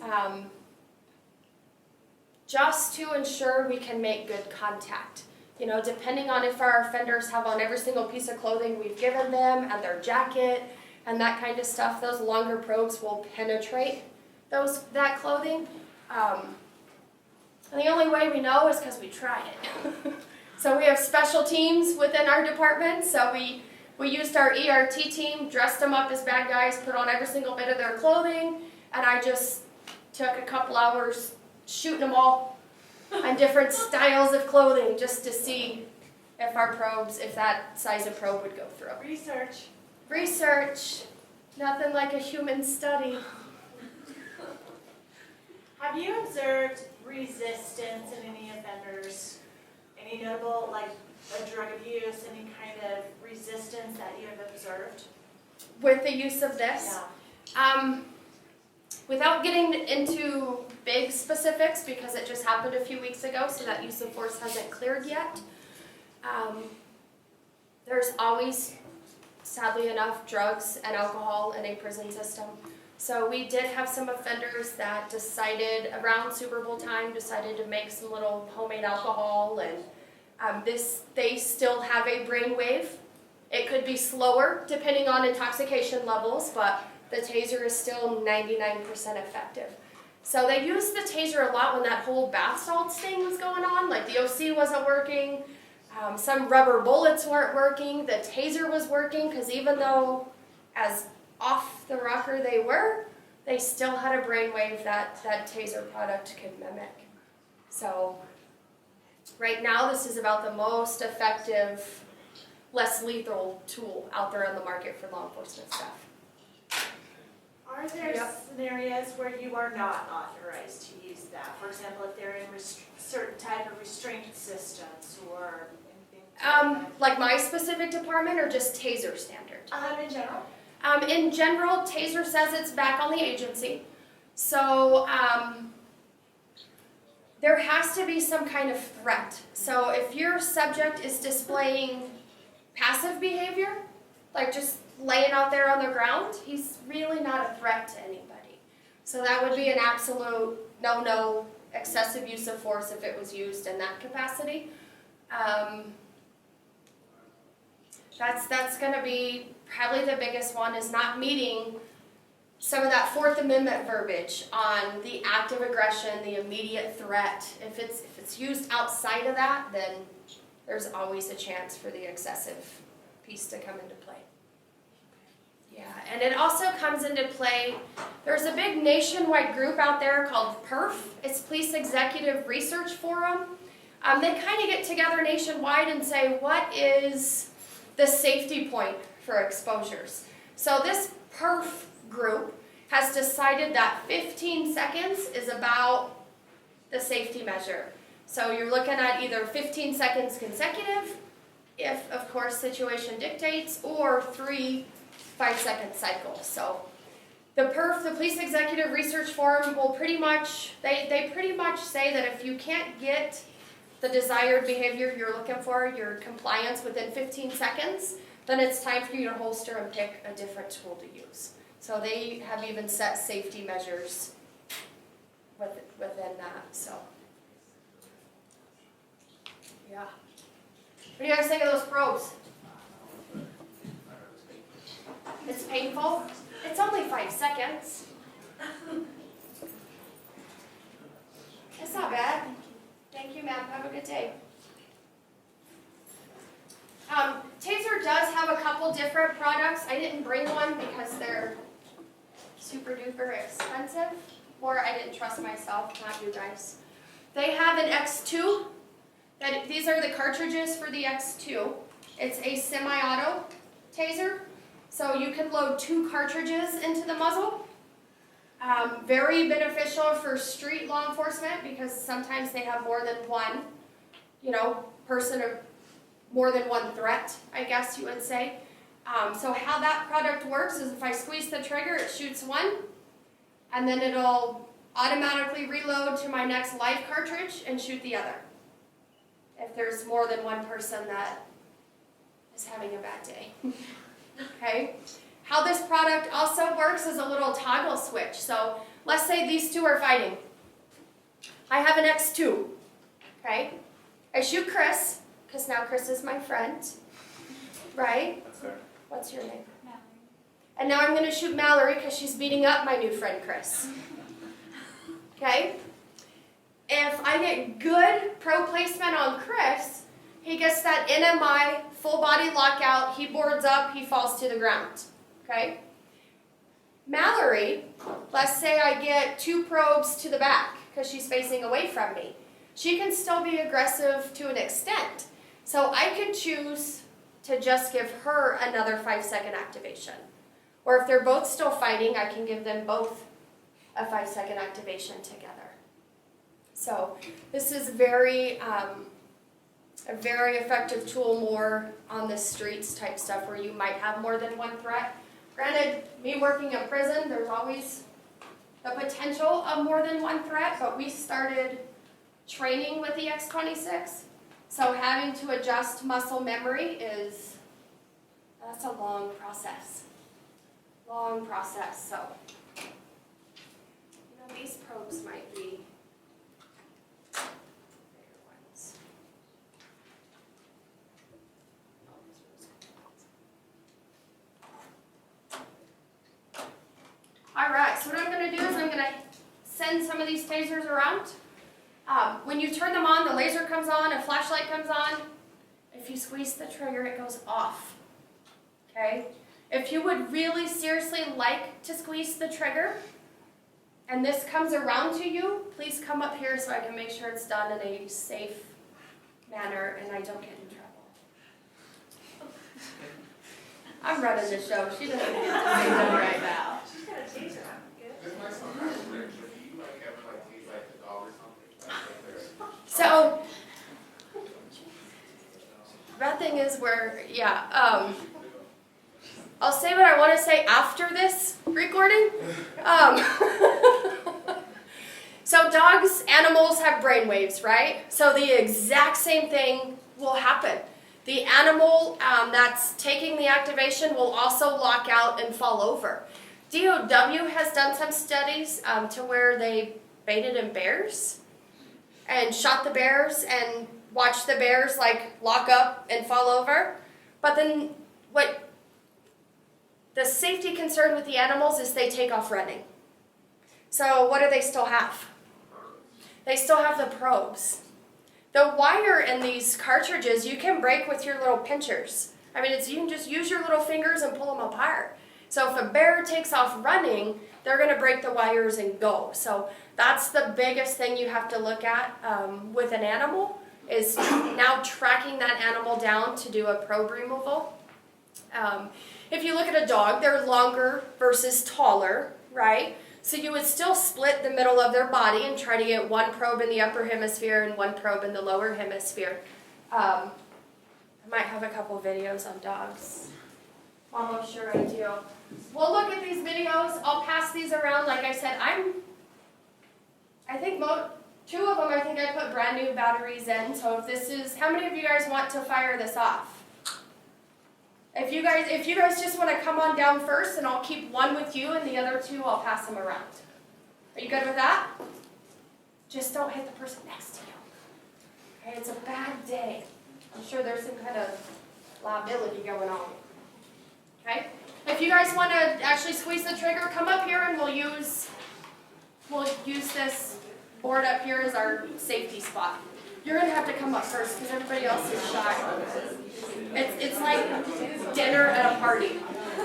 just to ensure we can make good contact. You know, depending on if our offenders have on every single piece of clothing we've given them and their jacket and that kind of stuff, those longer probes will penetrate that clothing. And the only way we know is because we tried it. So we have special teams within our department. So we used our ERT team, dressed them up as bad guys, put on every single bit of their clothing, and I just took a couple hours shooting them all on different styles of clothing just to see if that size of probe would go through. Research, nothing like a human study. Have you observed resistance in any offenders? Any notable, like a drug abuse, any kind of resistance that you have observed? With the use of this? Yeah. Without getting into big specifics, because it just happened a few weeks ago, so that use of force hasn't cleared yet, there's always, sadly enough, drugs and alcohol in a prison system. So we did have some offenders that decided around Super Bowl time, decided to make some little homemade alcohol, and they still have a brainwave. It could be slower depending on intoxication levels, but the taser is still 99% effective. So they used the taser a lot when that whole bath salts thing was going on, like the OC wasn't working, some rubber bullets weren't working, the taser was working, because even though as off the rocker they still had a brainwave that taser product could mimic. So right now this is about the most effective, less lethal tool out there on the market for law enforcement staff. Are there scenarios where you are not authorized to use that? For example, if they're in certain type of restraint systems or anything? Like my specific department or just taser standard? In general? In general, taser says it's back on the agency. So there has to be some kind of threat. So if your subject is displaying passive behavior, like just laying out there on the ground, he's really not a threat to anybody. So that would be an absolute no-no, excessive use of force if it was used in that capacity. That's going to be probably the biggest one, is not meeting some of that Fourth Amendment verbiage on the act of aggression, the immediate threat. If it's used outside of that, then there's always a chance for the excessive piece to come into play. Yeah, and it also comes into play, there's a big nationwide group out there called PERF, it's Police Executive Research Forum. They kind of get together nationwide and say, what is the safety point for exposures? So this PERF group has decided that 15 seconds is about the safety measure. So you're looking at either 15 seconds consecutive, if of course situation dictates, or 3 5-second cycles. So the PERF, the Police Executive Research Forum, will pretty much, they pretty much say that if you can't get the desired behavior you're looking for, your compliance within 15 seconds, then it's time for you to holster and pick a different tool to use. So they have even set safety measures within that, so. Yeah. What do you guys think of those probes? It's painful. It's only 5 seconds. It's not bad. Thank you, ma'am. Have a good day. Taser does have a couple different products. I didn't bring one because they're super duper expensive, or I didn't trust myself, not you guys. They have an X2. These are the cartridges for the X2. It's a SemiAuto taser. So you can load 2 cartridges into the muzzle. Very beneficial for street law enforcement because sometimes they have more than one, person or more than one threat, I guess you would say. So how that product works is if I squeeze the trigger, it shoots one, and then it'll automatically reload to my next live cartridge and shoot the other. If there's more than one person that is having a bad day. Okay? How this product also works is a little toggle switch. So let's say these two are fighting. I have an X2. Okay? I shoot Chris, because now Chris is my friend. Right? That's fair. What's your name? Mallory. And now I'm going to shoot Mallory because she's beating up my new friend Chris. Okay? If I get good probe placement on Chris, he gets that NMI full body lockout, he boards up, he falls to the ground. Okay? Mallory, let's say I get 2 probes to the back because she's facing away from me. She can still be aggressive to an extent. So I could choose to just give her another 5-second activation. Or if they're both still fighting, I can give them both a 5-second activation together. So this is a very effective tool more on the streets type stuff where you might have more than one threat. Granted, me working in prison, there's always the potential of more than one threat, but we started training with the X26. So having to adjust muscle memory that's a long process. Long process, so. These probes might be bigger ones. All right, so what I'm going to do is I'm going to send some of these tasers around. When you turn them on, the laser comes on, a flashlight comes on. If you squeeze the trigger, it goes off. Okay? If you would really seriously like to squeeze the trigger, and this comes around to you, please come up here so I can make sure it's done in a safe manner and I don't get in trouble. I'm running the show. She doesn't get to say that right now. She's got a taser. Good. This might sound kind of weird, but do you ever tease the dog or something? So, bad thing is I'll say what I want to say after this recording. So dogs, animals have brain waves, right? So the exact same thing will happen. The animal that's taking the activation will also lock out and fall over. DOW has done some studies to where they baited in bears and shot the bears and watched the bears lock up and fall over. But then the safety concern with the animals is they take off running. So what do they still have? They still have the probes. The wire in these cartridges you can break with your little pinchers. I mean, you can just use your little fingers and pull them apart. So if a bear takes off running, they're going to break the wires and go. So that's the biggest thing you have to look at with an animal, is now tracking that animal down to do a probe removal. If you look at a dog, they're longer versus taller, right? So you would still split the middle of their body and try to get one probe in the upper hemisphere and one probe in the lower hemisphere. I might have a couple videos on dogs. Almost sure I do. We'll look at these videos. I'll pass these around. Like I said, I think two of them, I think I put brand new batteries in. So if this is, how many of you guys want to fire this off? If you guys just want to come on down first, and I'll keep one with you, and the other two I'll pass them around. Are you good with that? Just don't hit the person next to you. Okay, it's a bad day. I'm sure there's some kind of liability going on. Okay? If you guys want to actually squeeze the trigger, come up here and we'll use this board up here as our safety spot. You're going to have to come up first because everybody else is shy. It's like dinner at a party.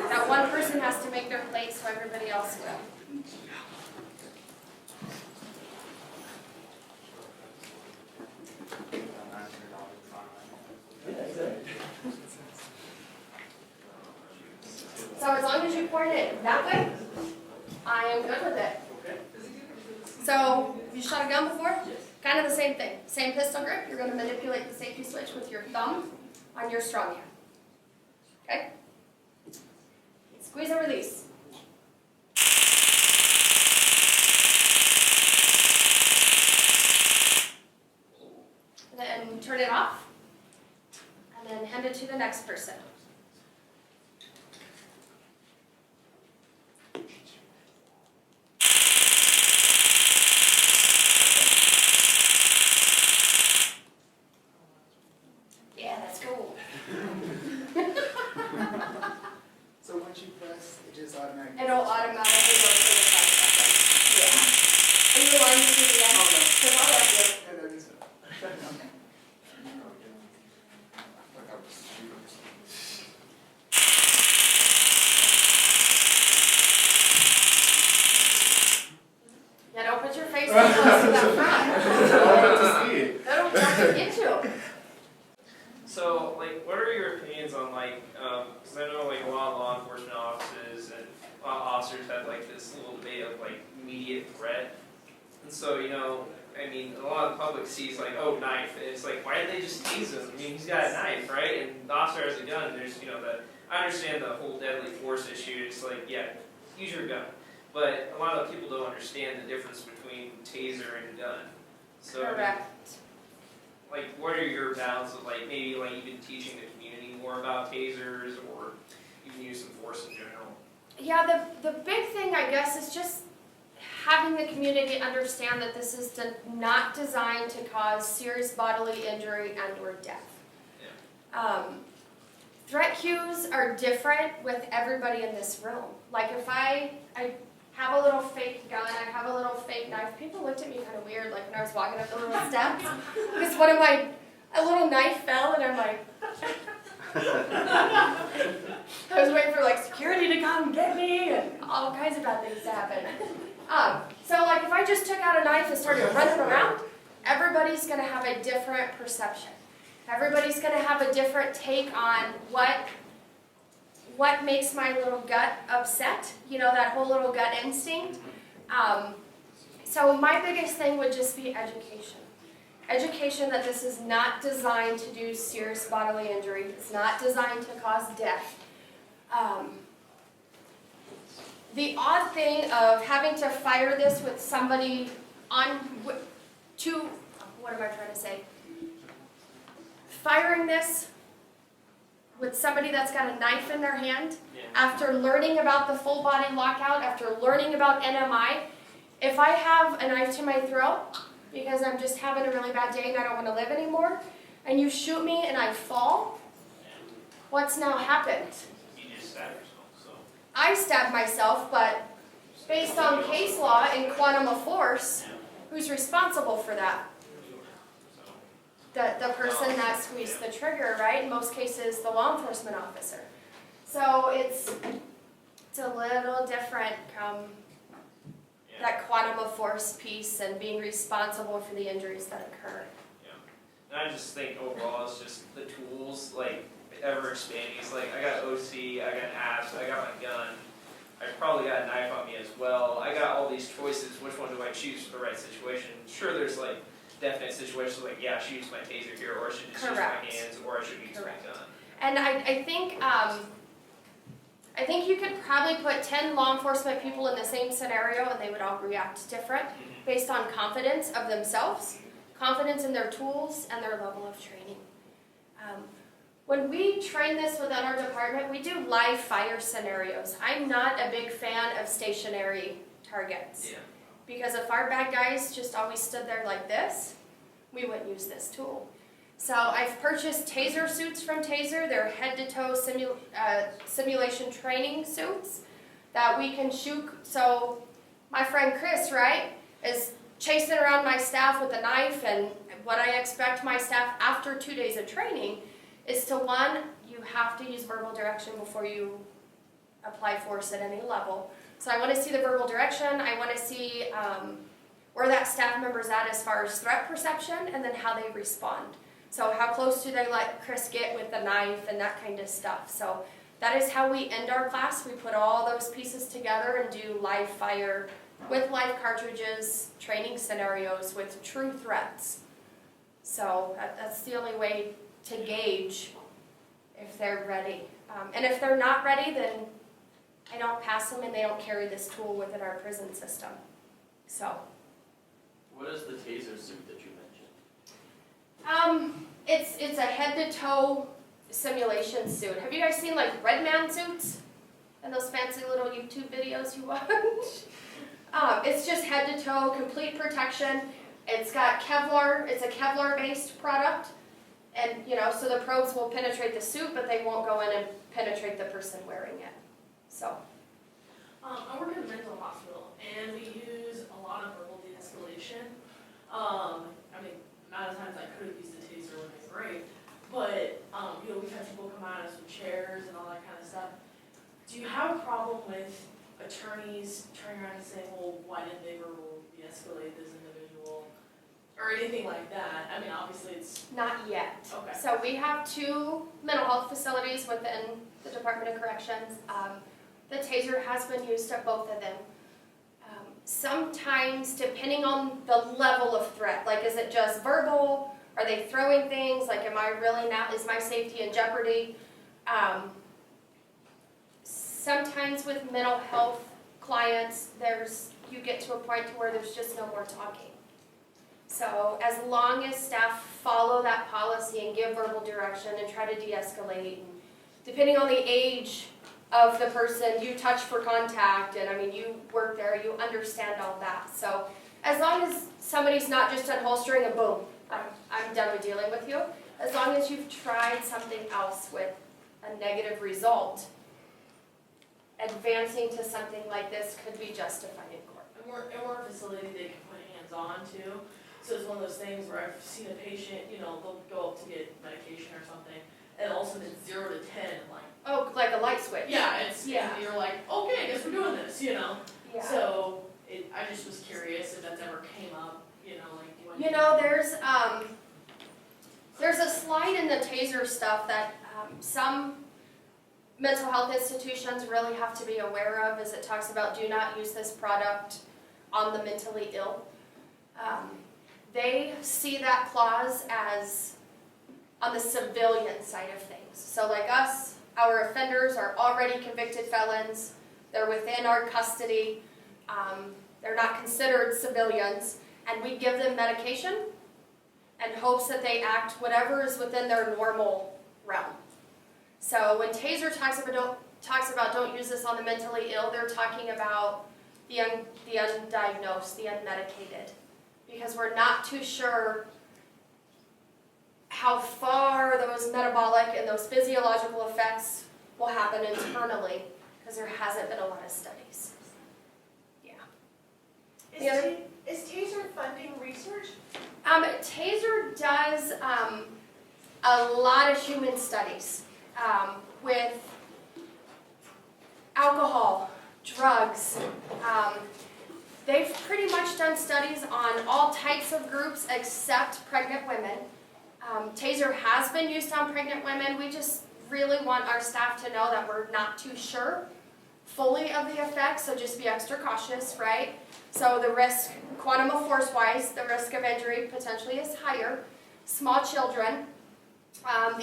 That one person has to make their plate so everybody else will. So as long as you point it that way, I am good with it. So, have you shot a gun before? Kind of the same thing. Same pistol grip. You're going to manipulate the safety switch with your thumb on your strong hand. Okay? Squeeze and release. And then turn it off. And then hand it to the next person. Yeah, that's cool. So once you press, it just automatically. It'll automatically go to the 5 seconds. Yeah. Are you alarmed to do the end? Oh, no. Because I'll let you. Yeah, that is it. Okay. Like I was shooting. Yeah, don't put your face too close to that front. I wanted to see it. That'll get you. So, like, what are your opinions on, like, because I know, like, a lot of law enforcement offices and a lot of officers have, like, this little debate of, like, immediate threat. And so, you know, I mean, a lot of the public sees, like, oh, knife. And it's like, why did they just tase him? I mean, he's got a knife, right? And the officer has a gun. And there's, you know, I understand the whole deadly force issue. It's like, yeah, use your gun. But a lot of people don't understand the difference between taser and gun. So, Correct. like, what are your bounds of, like, maybe, like, even teaching the community more about tasers or even use of force in general? Yeah, the big thing, I guess, is just having the community understand that this is not designed to cause serious bodily injury and or death. Yeah. Threat cues are different with everybody in this room. Like if I have a little fake gun, I have a little fake knife, people looked at me kind of weird, like when I was walking up the little steps, because a little knife fell and I'm like, I was waiting for like security to come get me and all kinds of bad things to happen. So like if I just took out a knife and started running around, everybody's going to have a different perception. Everybody's going to have a different take on what makes my little gut upset, you know, that whole little gut instinct. So my biggest thing would just be education. Education that this is not designed to do serious bodily injury. It's not designed to cause death. The odd thing of having to fire this with somebody what am I trying to say? Firing this with somebody that's got a knife in their hand, after learning about the full body lockout, after learning about NMI, if I have a knife to my throat because I'm just having a really bad day and I don't want to live anymore, and you shoot me and I fall, what's now happened? You just stab yourself, so. I stabbed myself, but based on case law and quantum of force, who's responsible for that? The person that squeezed the trigger, right? In most cases, the law enforcement officer. So It's a little different from Yeah. that quantum of force piece and being responsible for the injuries that occur. And I just think overall it's just the tools, like, ever expanding. It's like, I got OC, I got an axe, I got my gun, I probably got a knife on me as well. I got all these choices, which one do I choose for the right situation? Sure, there's like definite situations like, yeah, I should use my taser here, or I should just use my Correct. hands, or I should use Correct. my gun. And I think you could probably put 10 law enforcement people in the same scenario and they would all react different based on confidence of themselves, confidence in their tools, and their level of training. When we train this within our department, we do live fire scenarios. I'm not a big fan of stationary targets. Yeah. Because if our bad guys just always stood there like this, we wouldn't use this tool. So I've purchased taser suits from Taser. They're head-to-toe simulation training suits that we can shoot. So my friend Chris, right, is chasing around my staff with a knife, and what I expect my staff after 2 days of training is to, one, you have to use verbal direction before you apply force at any level. So I want to see the verbal direction. I want to see where that staff member's at as far as threat perception, and then how they respond. So how close do they let Chris get with the knife and that kind of stuff. So that is how we end our class. We put all those pieces together and do live fire with live cartridges, training scenarios with true threats. So that's the only way to gauge if they're ready. And if they're not ready, then I don't pass them and they don't carry this tool within our prison system. So. What is the taser suit that you mentioned? It's a head-to-toe simulation suit. Have you guys seen like Red Man suits and those fancy little YouTube videos you watch? It's just head-to-toe, complete protection. It's got Kevlar. It's a Kevlar-based product, and so the probes will penetrate the suit, but they won't go in and penetrate the person wearing it. So. I work in a mental hospital, and we use a lot of verbal de-escalation. I mean, not as times I could have used the taser when they break, but we've had people come at us with chairs and all that kind of stuff. Do you have a problem with attorneys turning around and saying, well, why didn't they verbal de-escalate this individual, or anything like that? I mean, obviously it's Not yet. okay. So we have 2 mental health facilities within the Department of Corrections. The taser has been used at both of them. Sometimes, depending on the level of threat, like is it just verbal? Are they throwing things? Like, am I really now, is my safety in jeopardy? Sometimes with mental health clients, you get to a point to where there's just no more talking. So as long as staff follow that policy and give verbal direction and try to de-escalate, and depending on the age of the person, you touch for contact, and I mean, you work there, you understand all that. So as long as somebody's not just unholstering and boom, I'm done with dealing with you. As long as you've tried something else with a negative result, advancing to something like this could be justified in court. And we're a facility they can put hands on too. So it's one of those things where I've seen a patient, they'll go up to get medication or something, and all of a sudden it's 0 to 10, like, Oh, like a light switch. yeah, Yeah. and you're like, okay, I guess we're doing this, Yeah. So I just was curious if that's ever came up, like. There's a slide in the taser stuff that some mental health institutions really have to be aware of, as it talks about do not use this product on the mentally ill. They see that clause as on the civilian side of things. So like us, our offenders are already convicted felons. They're within our custody. They're not considered civilians. And we give them medication in hopes that they act whatever is within their normal realm. So when Taser talks about don't use this on the mentally ill, they're talking about the undiagnosed, the unmedicated. Because we're not too sure how far those metabolic and those physiological effects will happen internally, because there hasn't been a lot of studies. Yeah. Is Taser funding research? Taser does a lot of human studies with Alcohol, drugs. They've pretty much done studies on all types of groups except pregnant women. Taser has been used on pregnant women. We just really want our staff to know that we're not too sure fully of the effects, so just be extra cautious, right? So the risk, quantum of force-wise, the risk of injury potentially is higher. Small children,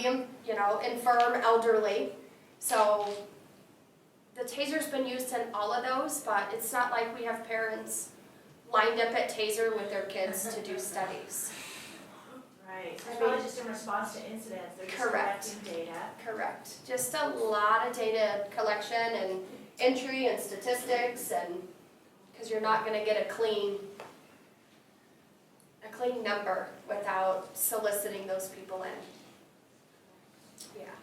infirm, elderly. So the taser's been used in all of those, but it's not like we have parents lined up at Taser with their kids to do studies. Right, so it's really just in response to incidents, they're just Correct. collecting data. Correct. Just a lot of data collection and entry and statistics, and because you're not going to get a clean number without soliciting those people in. Yeah.